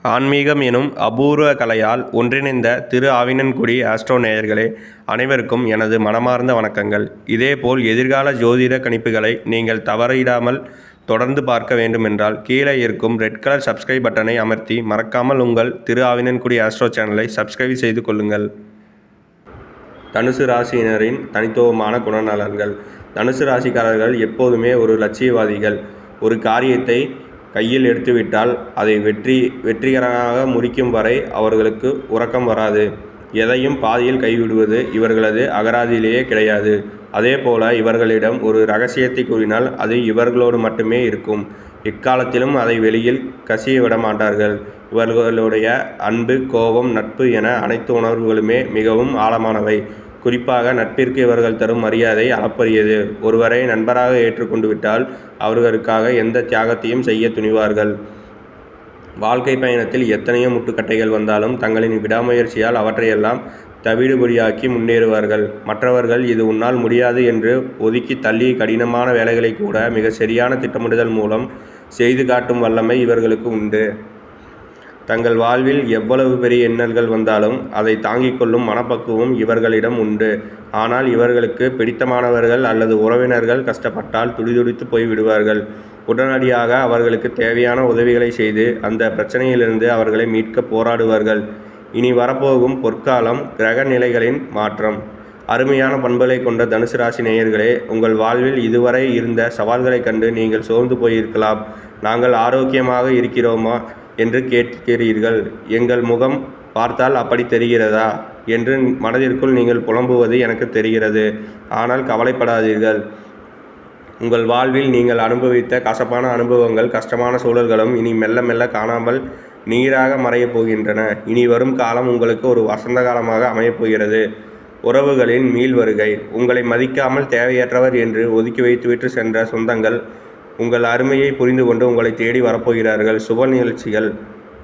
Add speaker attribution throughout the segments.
Speaker 1: ஆன்மீகம் எனும் அபூர்வ கலையால் ஒன்றிணைந்த திரு ஆவினன்குடி ஆஸ்ட்ரோ நேயர்களே, அனைவருக்கும் எனது மனமார்ந்த வணக்கங்கள். இதேபோல் எதிர்கால ஜோதிட கணிப்புகளை நீங்கள் தவறிடாமல் தொடர்ந்து பார்க்க வேண்டுமென்றால் கீழே இருக்கும் ரெட் கலர் சப்ஸ்கிரைப் பட்டனை அமர்த்தி மறக்காமல் உங்கள் திரு ஆவினன்குடி ஆஸ்ட்ரோ சேனலை சப்ஸ்கிரைப் செய்து கொள்ளுங்கள். தனுசு ராசியினரின் தனித்துவமான குணநலன்கள். தனுசு ராசிக்காரர்கள் எப்போதுமே ஒரு லட்சியவாதிகள். ஒரு காரியத்தை கையில் எடுத்துவிட்டால் அதை வெற்றிகரமாக முடிக்கும் வரை அவர்களுக்கு உறக்கம் வராது. எதையும் பாதியில் கைவிடுவது இவர்களது அகராதியிலேயே கிடையாது. அதேபோல இவர்களிடம் ஒரு ரகசியத்தை கூறினால் அது இவர்களோடு மட்டுமே இருக்கும். எக்காலத்திலும் அதை வெளியில் கசிய விட மாட்டார்கள். இவர்களுடைய அன்பு, கோபம், நட்பு என அனைத்து உணர்வுகளுமே மிகவும் ஆழமானவை. குறிப்பாக நட்பிற்கு இவர்கள் தரும் மரியாதை அளப்பரியது. ஒருவரை நண்பராக ஏற்றுக்கொண்டு விட்டால் அவர்களுக்காக எந்த தியாகத்தையும் செய்ய துணிவார்கள். வாழ்க்கை பயணத்தில் எத்தனையோ முட்டுக்கட்டைகள் வந்தாலும் தங்களின் விடாமுயற்சியால் அவற்றையெல்லாம் தவிடுபொடியாக்கி முன்னேறுவார்கள். மற்றவர்கள் இது உன்னால் முடியாது என்று ஒதுக்கி தள்ளி கடினமான வேலைகளை கூட மிக சரியான திட்டமிடுதல் மூலம் செய்து காட்டும் வல்லமை இவர்களுக்கு உண்டு. தங்கள் வாழ்வில் எவ்வளவு பெரிய இன்னல்கள் வந்தாலும் அதை தாங்கிக் கொள்ளும் மனப்பக்குவம் இவர்களிடம் உண்டு. ஆனால் இவர்களுக்கு பிடித்தமானவர்கள் அல்லது உறவினர்கள் கஷ்டப்பட்டால் துடிதுடித்து போய்விடுவார்கள். உடனடியாக அவர்களுக்கு தேவையான உதவிகளை செய்து அந்த பிரச்சனையிலிருந்து அவர்களை மீட்க போராடுவார்கள். இனி வரப்போகும் பொற்காலம் கிரக நிலைகளின் மாற்றம். அருமையான பண்புகளை கொண்ட தனுசு ராசி நேயர்களே, உங்கள் வாழ்வில் இதுவரை இருந்த சவால்களை கண்டு நீங்கள் சோர்ந்து போயிருக்கலாம். நாங்கள் ஆரோக்கியமாக இருக்கிறோமா என்று கேட்கிறீர்கள். எங்கள் முகம் பார்த்தால் அப்படி தெரிகிறதா என்று மனதிற்குள் நீங்கள் புலம்புவது எனக்கு தெரிகிறது. ஆனால் கவலைப்படாதீர்கள். உங்கள் வாழ்வில் நீங்கள் அனுபவித்த கசப்பான அனுபவங்கள், கஷ்டமான சூழல்களும் இனி மெல்ல மெல்ல காணாமல் நீராக மறையப் போகின்றன. இனி வரும் காலம் உங்களுக்கு ஒரு வசந்த காலமாக அமையப் போகிறது. உறவுகளின் மீள் வருகை. உங்களை மதிக்காமல் தேவையற்றவர் என்று ஒதுக்கி வைத்துவிட்டு சென்ற சொந்தங்கள் உங்கள் அருமையை புரிந்து கொண்டு உங்களை தேடி வரப்போகிறார்கள். சுப நிகழ்ச்சிகள்.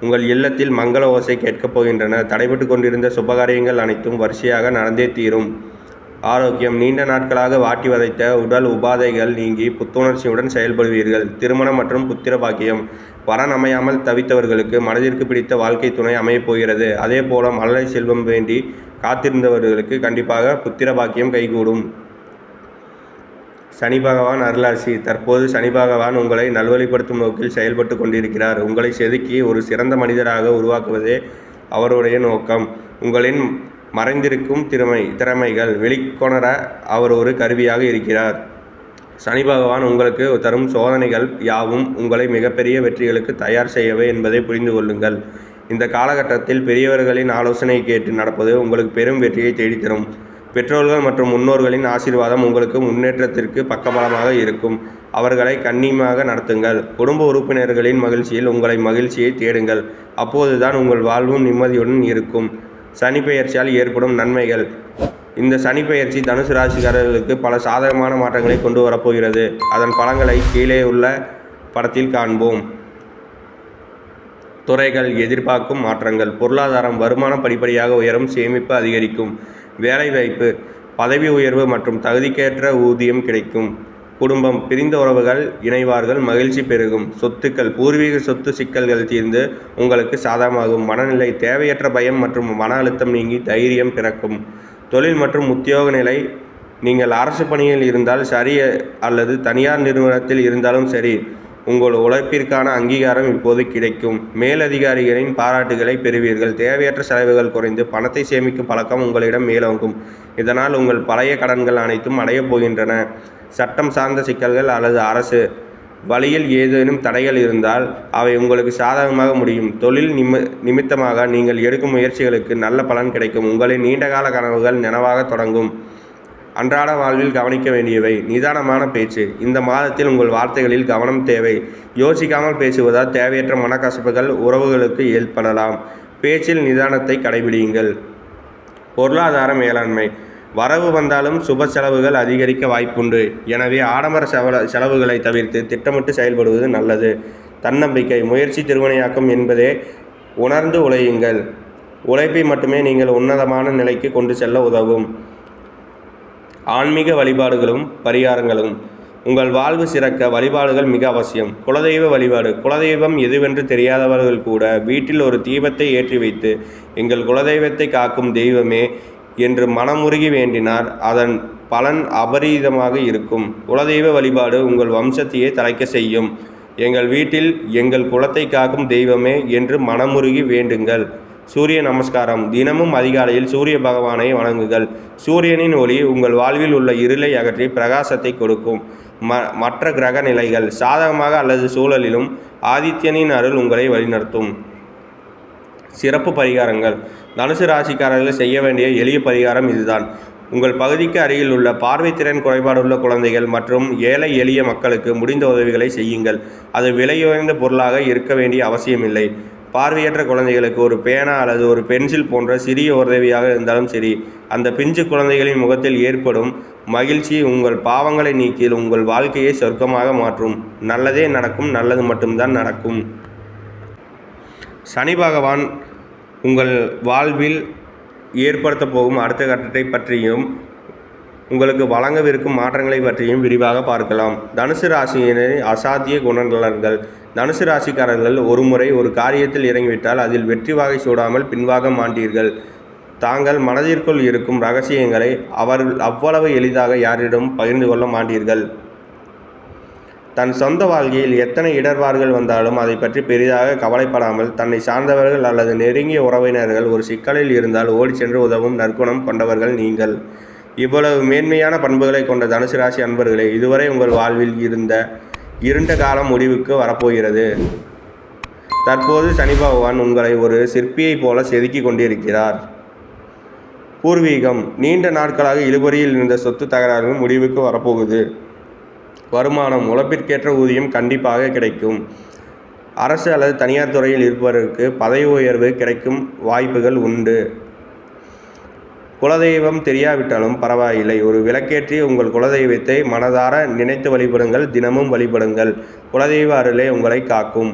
Speaker 1: உங்கள் இல்லத்தில் மங்கள ஓசை கேட்கப் போகின்றன. தடைபட்டு கொண்டிருந்த சுபகாரியங்கள் அனைத்தும் வரிசையாக நடந்தே தீரும். ஆரோக்கியம். நீண்ட நாட்களாக வாட்டி வதைத்த உடல் உபாதைகள் நீங்கி புத்துணர்ச்சியுடன் செயல்படுவீர்கள். திருமணம் மற்றும் புத்திர பாக்கியம். வரன் அமையாமல் தவித்தவர்களுக்கு மனதிற்கு பிடித்த வாழ்க்கை துணை அமையப் போகிறது. அதே போல மழலை செல்வம் வேண்டி காத்திருந்தவர்களுக்கு கண்டிப்பாக புத்திர பாக்கியம் கைகூடும். சனி பகவான் அருளாசி. தற்போது சனி பகவான் உங்களை நல்வழிப்படுத்தும் நோக்கில் செயல்பட்டு கொண்டிருக்கிறார். உங்களை செதுக்கி ஒரு சிறந்த மனிதராக உருவாக்குவதே அவருடைய நோக்கம். உங்களின் மறைந்திருக்கும் திறமைகள் வெளிக்கொணர அவர் ஒரு கருவியாக இருக்கிறார். சனி பகவான் உங்களுக்கு தரும் சோதனைகள் யாவும் உங்களை மிகப்பெரிய வெற்றிகளுக்கு தயார் செய்யவே என்பதை புரிந்து கொள்ளுங்கள். இந்த காலகட்டத்தில் பெரியவர்களின் ஆலோசனை கேட்டு நடப்பது உங்களுக்கு பெரும் வெற்றியை தேடித்தரும். பெற்றோர்கள் மற்றும் முன்னோர்களின் ஆசீர்வாதம் உங்களுக்கு முன்னேற்றத்திற்கு பக்கபலமாக இருக்கும். அவர்களை கண்ணியமாக நடத்துங்கள். குடும்ப உறுப்பினர்களின் மகிழ்ச்சியில் உங்களை மகிழ்ச்சியை தேடுங்கள். அப்போதுதான் உங்கள் வாழ்வும் நிம்மதியுடன் இருக்கும். சனி பெயர்ச்சியால் ஏற்படும் நன்மைகள். இந்த சனி பெயர்ச்சி தனுசு ராசிக்காரர்களுக்கு பல சாதகமான மாற்றங்களை கொண்டு வரப்போகிறது. அதன் பலன்களை கீழே உள்ள படத்தில் காண்போம். துறைகள். எதிர்பார்க்கும் மாற்றங்கள். பொருளாதாரம். வருமானம் படிப்படியாக உயரும். சேமிப்பு அதிகரிக்கும். வேலைவாய்ப்பு. பதவி உயர்வு மற்றும் தகுதிக்கேற்ற ஊதியம் கிடைக்கும். குடும்பம். பிரிந்த உறவுகள் இணைவார்கள். மகிழ்ச்சி பெருகும். சொத்துக்கள். பூர்வீக சொத்து சிக்கல்கள் தீர்ந்து உங்களுக்கு சாதகமாகும். மனநிலை. தேவையற்ற பயம் மற்றும் மன அழுத்தம் நீங்கி தைரியம் பிறக்கும். தொழில் மற்றும் உத்தியோக நிலை. நீங்கள் அரசு பணியில் இருந்தால் சரி அல்லது தனியார் நிறுவனத்தில் இருந்தாலும் சரி, உங்கள் உழைப்பிற்கான அங்கீகாரம் இப்போது கிடைக்கும். மேலதிகாரிகளின் பாராட்டுகளை பெறுவீர்கள். தேவையற்ற செலவுகள் குறைந்து பணத்தை சேமிக்கும் பழக்கம் உங்களிடம் மேலோங்கும். இதனால் உங்கள் பழைய கடன்கள் அனைத்தும் அடையப் போகின்றன. சட்டம் சார்ந்த சிக்கல்கள் அல்லது அரசு வழியில் ஏதேனும் தடைகள் இருந்தால் அவை உங்களுக்கு சாதகமாக முடியும். தொழில் நிமித்தமாக நீங்கள் எடுக்கும் முயற்சிகளுக்கு நல்ல பலன் கிடைக்கும். உங்களின் நீண்டகால கனவுகள் நனவாக தொடங்கும். அன்றாட வாழ்வில் கவனிக்க வேண்டியவை. நிதானமான பேச்சு. இந்த மாதத்தில் உங்கள் வார்த்தைகளில் கவனம் தேவை. யோசிக்காமல் பேசுவதால் தேவையற்ற மனக்கசப்புகள் உறவுகளுக்கு ஏற்படலாம். பேச்சில் நிதானத்தை கடைபிடியுங்கள். பொருளாதார மேலாண்மை. வரவு வந்தாலும் சுப செலவுகள் அதிகரிக்க வாய்ப்புண்டு. எனவே ஆடம்பர செலவுகளை தவிர்த்து திட்டமிட்டு செயல்படுவது நல்லது. தன்னம்பிக்கை. முயற்சி திருவினையாக்கும் என்பதே உணர்ந்து உழையுங்கள். உழைப்பை மட்டுமே நீங்கள் உன்னதமான நிலைக்கு கொண்டு செல்ல உதவும். ஆன்மீக வழிபாடுகளும் பரிகாரங்களும். உங்கள் வாழ்வு சிறக்க வழிபாடுகள் மிக அவசியம். குலதெய்வ வழிபாடு. குலதெய்வம் எதுவென்று தெரியாதவர்கள் கூட வீட்டில் ஒரு தீபத்தை ஏற்றி வைத்து எங்கள் குலதெய்வத்தை காக்கும் தெய்வமே என்று மனமுருகி வேண்டினார் அதன் பலன் அபரீதமாக இருக்கும். குலதெய்வ வழிபாடு உங்கள் வம்சத்தையே தலைக்க செய்யும். எங்கள் வீட்டில் எங்கள் குலத்தை காக்கும் தெய்வமே என்று மனமுருகி வேண்டுங்கள். சூரிய நமஸ்காரம். தினமும் அதிகாலையில் சூரிய பகவானை வணங்குங்கள். சூரியனின் ஒளி உங்கள் வாழ்வில் உள்ள இருளை அகற்றி பிரகாசத்தை கொடுக்கும். மற்ற கிரக நிலைகள் சாதகமாக அல்லது சூழலிலும் ஆதித்யனின் அருள் உங்களை வழிநடத்தும். சிறப்பு பரிகாரங்கள். தனுசு ராசிக்காரர்கள் செய்ய வேண்டிய எளிய பரிகாரம் இதுதான். உங்கள் பகுதிக்கு அருகில் உள்ள பார்வைத்திறன் குறைபாடுள்ள குழந்தைகள் மற்றும் ஏழை எளிய மக்களுக்கு முடிந்த உதவிகளை செய்யுங்கள். அது விலையுயர்ந்த பொருளாக இருக்க வேண்டிய அவசியமில்லை. பார்வையற்ற குழந்தைகளுக்கு ஒரு பேனா அல்லது ஒரு பென்சில் போன்ற சிறிய உதவியாக இருந்தாலும் சரி. அந்த பிஞ்சு குழந்தைகளின் முகத்தில் ஏற்படும் மகிழ்ச்சி உங்கள் பாவங்களை நீக்கி உங்கள் வாழ்க்கையை சொர்க்கமாக மாற்றும். நல்லதே நடக்கும். நல்லது மட்டும்தான் நடக்கும். சனி பகவான் உங்கள் வாழ்வில் ஏற்படுத்த போகும் அடுத்த கட்டத்தை பற்றியும் உங்களுக்கு வழங்கவிருக்கும் மாற்றங்களை பற்றியும் விரிவாக பார்க்கலாம். தனுசு ராசியினர் அசாத்திய குணநலன்கள். தனுசு ராசிக்காரர்கள் ஒருமுறை ஒரு காரியத்தில் இறங்கிவிட்டால் அதில் வெற்றி வாகை சூடாமல் பின்வாங்க மாட்டீர்கள். தாங்கள் மனதிற்குள் இருக்கும் இரகசியங்களை அவர்கள் அவ்வளவு எளிதாக யாரிடம் பகிர்ந்து கொள்ள மாட்டீர்கள். தன் சொந்த வாழ்க்கையில் எத்தனை இடர்பாடுகள் வந்தாலும் அதை பற்றி பெரிதாக கவலைப்படாமல் தன்னை சார்ந்தவர்கள் அல்லது நெருங்கிய உறவினர்கள் ஒரு சிக்கலில் இருந்தால் ஓடி சென்று உதவும் நற்குணம் கொண்டவர்கள் நீங்கள். இவ்வளவு மேன்மையான பண்புகளை கொண்ட தனுசு ராசி அன்பர்களே, இதுவரை உங்கள் வாழ்வில் இருந்த இருண்ட காலம் முடிவுக்கு வரப்போகிறது. தற்போது சனி பகவான் உங்களை ஒரு சிற்பியைப் போல செதுக்கி கொண்டிருக்கிறார். பூர்வீகம். நீண்ட நாட்களாக இழுபறியில் இருந்த சொத்து தகராறுகள் முடிவுக்கு வரப்போகுது. வருமானம். உழைப்பிற்கேற்ற ஊதியம் கண்டிப்பாக கிடைக்கும். அரசு அல்லது தனியார் துறையில் இருப்பவருக்கு பதவி உயர்வு கிடைக்கும் வாய்ப்புகள் உண்டு. குலதெய்வம் தெரியாவிட்டாலும் பரவாயில்லை. ஒரு விளக்கேற்றி உங்கள் குலதெய்வத்தை மனதார நினைத்து வழிபடுங்கள். தினமும் வழிபடுங்கள். குலதெய்வ அருளே உங்களை காக்கும்.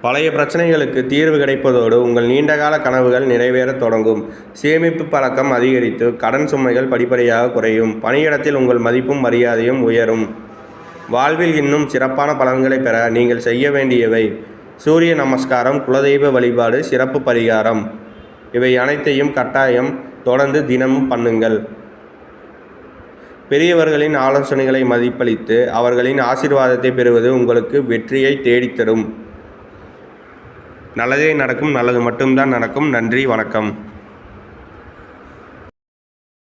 Speaker 1: பழைய பிரச்சனைகளுக்கு தீர்வு கிடைப்பதோடு உங்கள் நீண்டகால கனவுகள் நிறைவேறத் தொடங்கும். சேமிப்பு பழக்கம் அதிகரித்து கடன் சுமைகள் படிப்படியாக குறையும். பணியிடத்தில் உங்கள் மதிப்பும் மரியாதையும் உயரும். வாழ்வில் இன்னும் சிறப்பான பலன்களை பெற நீங்கள் செய்ய வேண்டியவை: சூரிய நமஸ்காரம், குலதெய்வ வழிபாடு, சிறப்பு பரிகாரம். இவை அனைத்தையும் கட்டாயம் தொடர்ந்து தினமும் பண்ணுங்கள். பெரியவர்களின் ஆலோசனைகளை மதிப்பளித்து அவர்களின் ஆசீர்வாதத்தை பெறுவது உங்களுக்கு வெற்றியை தேடித்தரும். நல்லதே நடக்கும். நல்லது மட்டும்தான் நடக்கும். நன்றி, வணக்கம்.